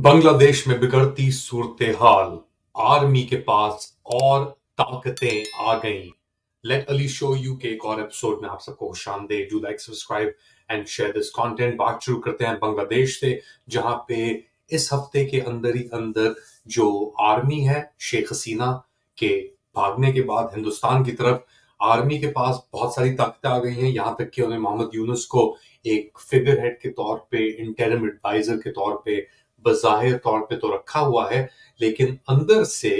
बांग्लादेश में बिगड़ती सूरत हाल, आर्मी के पास और ताकतें आ गईं। लेट अली शो यू के एक और एपिसोड में आप सबको खुशामदीद। Do like, subscribe and share this content. बात शुरू करते हैं बांग्लादेश से, जहां पे इस हफ्ते के अंदर ही अंदर जो आर्मी है शेख हसीना के भागने के बाद हिंदुस्तान की तरफ, आर्मी के पास बहुत सारी ताकतें आ गई हैं। यहाँ तक कि उन्हें मोहम्मद यूनुस को एक फिगर हेड के तौर पे, इंटरिम एडवाइजर के तौर पे बज़ाहिर तौर पे तो रखा हुआ है, लेकिन अंदर से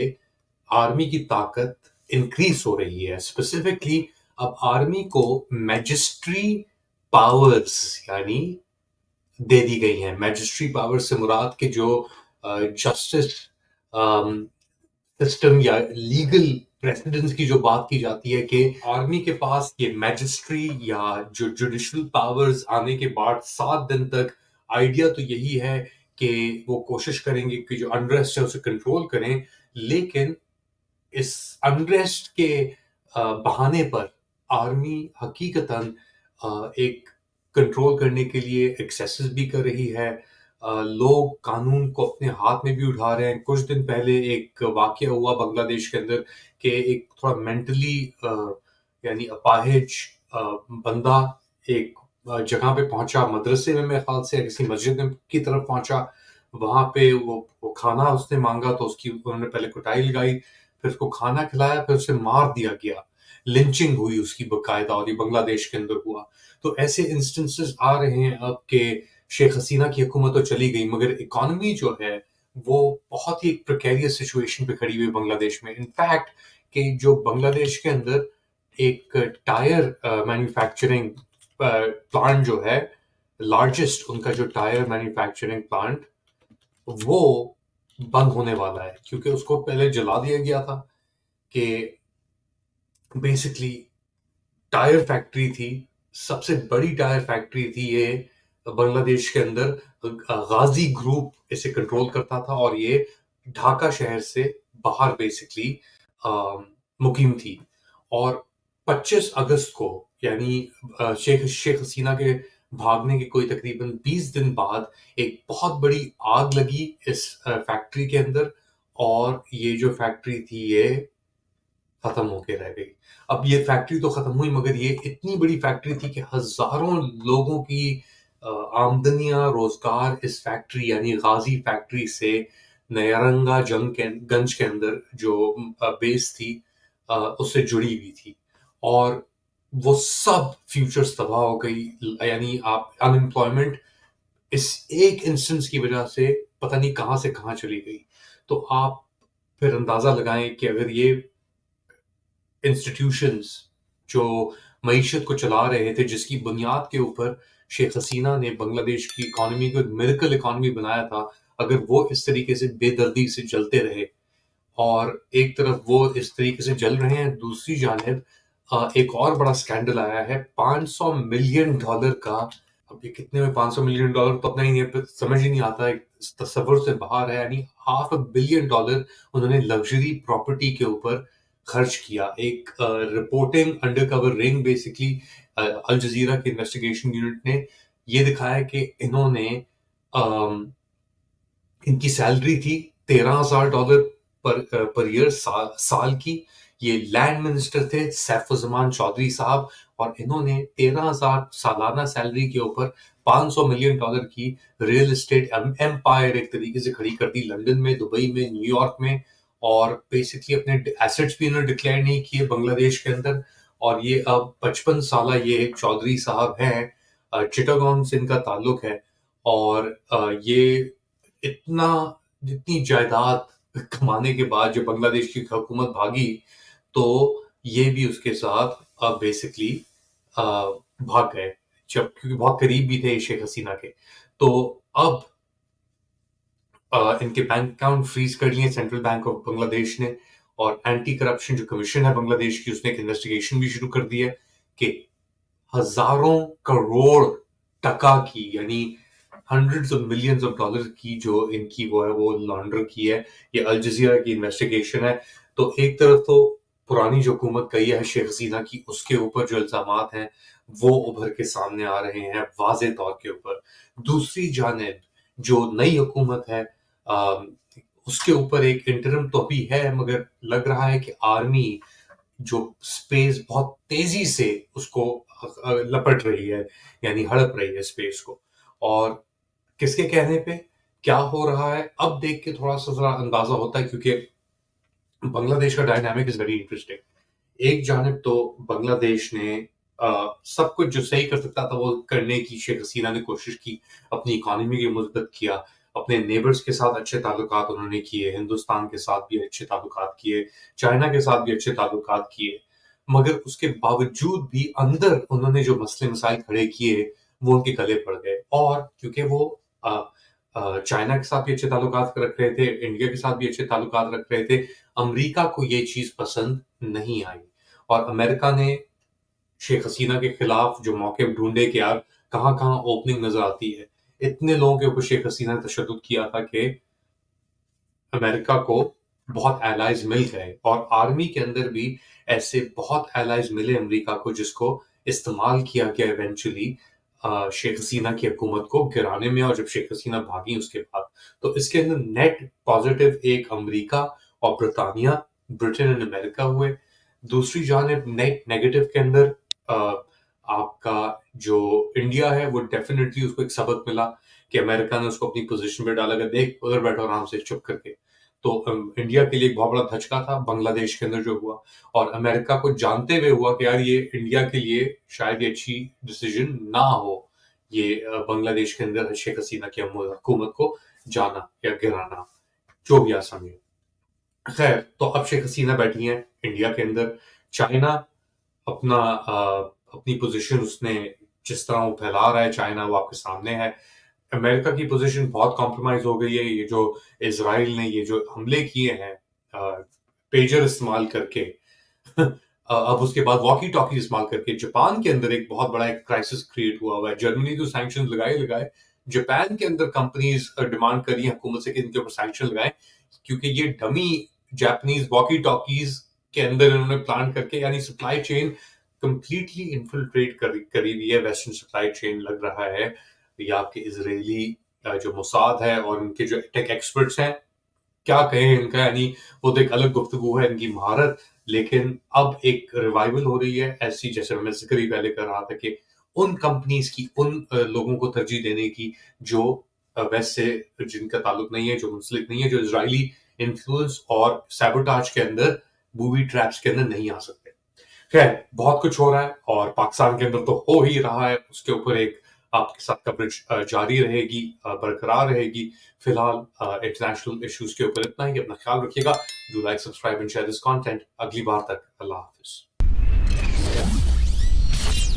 आर्मी की ताकत इंक्रीज हो रही है। स्पेसिफिकली अब आर्मी को मैजिस्ट्री पावर्स यानी दे दी गई हैं। मैजिस्ट्री पावर्स से मुराद के जो जस्टिस सिस्टम या लीगल प्रेसिडेंस की जो बात की जाती है कि आर्मी के पास ये मैजिस्ट्री या जो जुडिशल पावर्स आने के बाद 7 दिन तक आइडिया तो यही है कि वो कोशिश करेंगे कि जो अनरेस्ट है उसे कंट्रोल करें, लेकिन इस अनरेस्ट के बहाने पर आर्मी हकीकतन एक कंट्रोल करने के लिए एक्सेसेस भी कर रही है। लोग कानून को अपने हाथ में भी उठा रहे हैं। कुछ दिन पहले एक वाकया हुआ बांग्लादेश के अंदर कि एक थोड़ा मेंटली यानी अपाहिज बंदा एक जगह पे पहुंचा, मदरसे में मेरे ख्याल से किसी मस्जिद की तरफ पहुंचा। वहां पे वो खाना उसने मांगा तो उसकी उन्होंने पहले कुटाई लगाई, फिर उसको खाना खिलाया, फिर उसे मार दिया गया। लिंचिंग हुई उसकी बकायदा, और ये बांग्लादेश के अंदर हुआ। तो ऐसे इंस्टेंसेस आ रहे हैं अब के शेख हसीना की हुकूमत तो चली गई, मगर इकोनॉमी जो है वो बहुत ही प्रिकेरियस सिचुएशन पे खड़ी हुई बांग्लादेश में। इनफैक्ट कि जो बांग्लादेश के अंदर एक टायर मैन्युफैक्चरिंग प्लांट जो है, लार्जेस्ट उनका जो टायर मैन्युफैक्चरिंग प्लांट, वो बंद होने वाला है, क्योंकि उसको पहले जला दिया गया था। कि बेसिकली टायर फैक्ट्री थी, सबसे बड़ी टायर फैक्ट्री थी ये बांग्लादेश के अंदर। गाजी ग्रुप इसे कंट्रोल करता था और ये ढाका शहर से बाहर बेसिकली मुकीम थी। और 25 अगस्त को यानी शेख हसीना के भागने के कोई तकरीबन 20 दिन बाद एक बहुत बड़ी आग लगी इस फैक्ट्री के अंदर, और ये जो फैक्ट्री थी ये खत्म होके रह गई। अब ये फैक्ट्री तो खत्म हुई, मगर ये इतनी बड़ी फैक्ट्री थी कि हजारों लोगों की आमदनियां, रोजगार इस फैक्ट्री यानी गाजी फैक्ट्री से नयारंगा गंज के अंदर जो बेस थी उससे जुड़ी हुई थी। और वो सब फ्यूचर्स तबाह हो गई। यानी आप अनएम्प्लॉयमेंट इस एक इंस्टेंस की वजह से पता नहीं कहां से कहां चली गई। तो आप फिर अंदाजा लगाएं कि अगर ये इंस्टीट्यूशंस जो मईशत को चला रहे थे, जिसकी बुनियाद के ऊपर शेख हसीना ने बांग्लादेश की इकोनॉमी को एक मिरेकल इकोनॉमी बनाया था, अगर वो इस तरीके से बेदर्दी से जलते रहे, और एक तरफ वो इस तरीके से जल रहे हैं, दूसरी जानिब एक और बड़ा स्कैंडल आया है $500 मिलियन का। अब ये कितने में $500 मिलियन तो अपना ही नहीं, समझ ही नहीं आता है, तसव्वुर से बाहर है। यानी $500 मिलियन उन्होंने लग्जरी प्रॉपर्टी के ऊपर खर्च किया। एक रिपोर्टिंग अंडरकवर रिंग बेसिकली अल जजीरा के इन्वेस्टिगेशन यूनिट ने ये दिखाया कि इन्होंने इनकी सैलरी थी $13,000 पर ईयर, साल की। ये लैंड मिनिस्टर थे सैफुज्जमान चौधरी साहब, और इन्होंने 13,000 सालाना सैलरी के ऊपर $500 मिलियन की रियल एस्टेट एम्पायर एक तरीके से खड़ी कर दी, लंदन में, दुबई में, न्यूयॉर्क में। और बेसिकली अपने एसेट्स भी इन्होंने डिक्लेयर नहीं किए बांग्लादेश के अंदर। और ये अब 55 साल ये चौधरी साहब हैं, चिटागोंग से इनका ताल्लुक है। और ये इतना जितनी जायदाद कमाने के बाद जब बांग्लादेश की हुकूमत भागी, तो ये भी उसके साथ अब बेसिकली भाग गए, जब क्योंकि बहुत करीब भी थे शेख हसीना के। तो अब इनके बैंक अकाउंट फ्रीज कर लिए सेंट्रल बैंक ऑफ बांग्लादेश ने, और एंटी करप्शन जो कमीशन है बांग्लादेश की, उसने एक इन्वेस्टिगेशन भी शुरू कर दी है कि हजारों करोड़ टका की, यानी hundreds of millions of dollar की जो इनकी वो है वो लॉन्डर की है। ये अल जजीरा की इन्वेस्टिगेशन है। तो एक तरफ तो पुरानी जो हुकूमत कही है शेख हसीना की, उसके ऊपर जो इल्जामात हैं वो उभर के सामने आ रहे हैं वाज़े तौर के ऊपर। दूसरी जानिब जो नई हुकूमत है اس کے اوپر ایک انٹرم تو ابھی ہے، مگر لگ رہا ہے کہ آرمی جو اسپیس بہت تیزی سے اس کو لپٹ رہی ہے، یعنی ہڑپ رہی ہے اسپیس کو. اور کس کے کہنے پہ کیا ہو رہا ہے اب دیکھ کے تھوڑا سا ذرا اندازہ ہوتا ہے، کیونکہ بنگلہ دیش کا ڈائنامک از ویری انٹرسٹنگ. ایک جانب تو بنگلہ دیش نے سب کچھ جو صحیح کر سکتا تھا وہ کرنے کی شیخ حسینہ نے کوشش کی، اپنی اکانومی کی مثبت کیا، اپنے نیبرز کے ساتھ اچھے تعلقات انہوں نے کیے، ہندوستان کے ساتھ بھی اچھے تعلقات کیے، چائنا کے ساتھ بھی اچھے تعلقات کیے. مگر اس کے باوجود بھی اندر انہوں نے جو مسئلے مسائل کھڑے کیے وہ ان کے گلے پڑ گئے. اور کیونکہ وہ چائنا کے ساتھ بھی اچھے تعلقات رکھ رہے تھے، انڈیا کے ساتھ بھی اچھے تعلقات رکھ رہے تھے، امریکہ کو یہ چیز پسند نہیں آئی. اور امریکہ نے شیخ حسینہ کے خلاف جو موقع ڈھونڈے کہ یار کہاں کہاں اوپننگ نظر آتی ہے، اتنے لوگوں کے اوپر شیخ حسینہ نے تشدد کیا تھا کہ امریکہ کو بہت ایلائز مل گئے. اور آرمی کے اندر بھی ایسے بہت ایلائز ملے امریکہ کو، جس کو استعمال کیا گیا ایونچولی شیخ حسینہ کی حکومت کو گرانے میں. اور جب شیخ حسینہ بھاگی اس کے بعد، تو اس کے اندر نیٹ پازیٹیو ایک امریکہ اور برطانیہ، برٹن اینڈ امریکہ ہوئے. دوسری جانب نیٹ نیگیٹو کے اندر آپ کا جو انڈیا ہے وہ ڈیفینیٹلی اس کو ایک سبق ملا کہ امریکہ نے اس کو اپنی پوزیشن پہ ڈالا کہ دیکھ ادھر بیٹھو آرام سے چپ کر کے. تو انڈیا کے لیے ایک بہت بڑا دھچکا تھا بنگلہ دیش کے اندر جو ہوا، اور امریکہ کو جانتے ہوئے ہوا کہ یار یہ انڈیا کے لیے شاید یہ اچھی ڈیسیجن نہ ہو، یہ بنگلہ دیش کے اندر شیخ حسینہ کی حکومت کو جانا یا گرانا، جو بھی آسانی ہے. خیر، تو اب شیخ حسینہ بیٹھی ہیں انڈیا کے اندر. چائنا اپنا اپنی پوزیشن اس نے جس طرح وہ پھیلا رہا ہے چائنا، وہ آپ کے سامنے ہے. امریکہ کی پوزیشن بہت کمپرومائز ہو گئی ہے. یہ جو اسرائیل نے یہ جو حملے کیے ہیں پیجر استعمال کر کے، اب اس کے بعد واکی ٹاکی استعمال کر کے، جاپان کے اندر ایک بہت بڑا ایک کرائسس کریٹ ہوا ہوا ہے. جرمنی تو سینکشن لگائے، جاپان کے اندر کمپنیز ڈیمانڈ کر رہی ہیں حکومت سے کہ ان کے اوپر سینکشن لگائیں، کیونکہ یہ ڈمی جاپنیز واکی ٹاکیز کے اندر انہوں نے پلان کر کے، یعنی سپلائی چین کمپلیٹلی انفلٹریٹ کری ہوئی ہے. ویسٹرن سپلائی چین لگ رہا ہے یا آپ کے اسرائیلی جو موساد ہے اور ان کے جو ٹیک ایکسپرٹس ہیں، کیا کہیں ان کا، یعنی وہ تو ایک الگ گفتگو ہے ان کی مہارت. لیکن اب ایک ریوائول ہو رہی ہے ایسی، جیسے میں ذکر ہی پہلے کر رہا تھا کہ ان کمپنیز کی، ان لوگوں کو ترجیح دینے کی جو ویسٹ سے جن کا تعلق نہیں ہے، جو منسلک نہیں ہے، جو اسرائیلی انفلوئنس اور سیبوٹاج کے اندر، بوبی ٹریپس کے اندر نہیں آ سکتے. خیر، بہت کچھ ہو رہا ہے اور پاکستان کے اندر تو ہو ہی رہا ہے. اس کے اوپر ایک آپ کے ساتھ کوریج جاری رہے گی، برقرار رہے گی. فی الحال انٹرنیشنل ایشوز کے اوپر اتنا ہی. اپنا خیال رکھیے گا. Do like, subscribe and share this content. اگلی بار تک اللہ حافظ.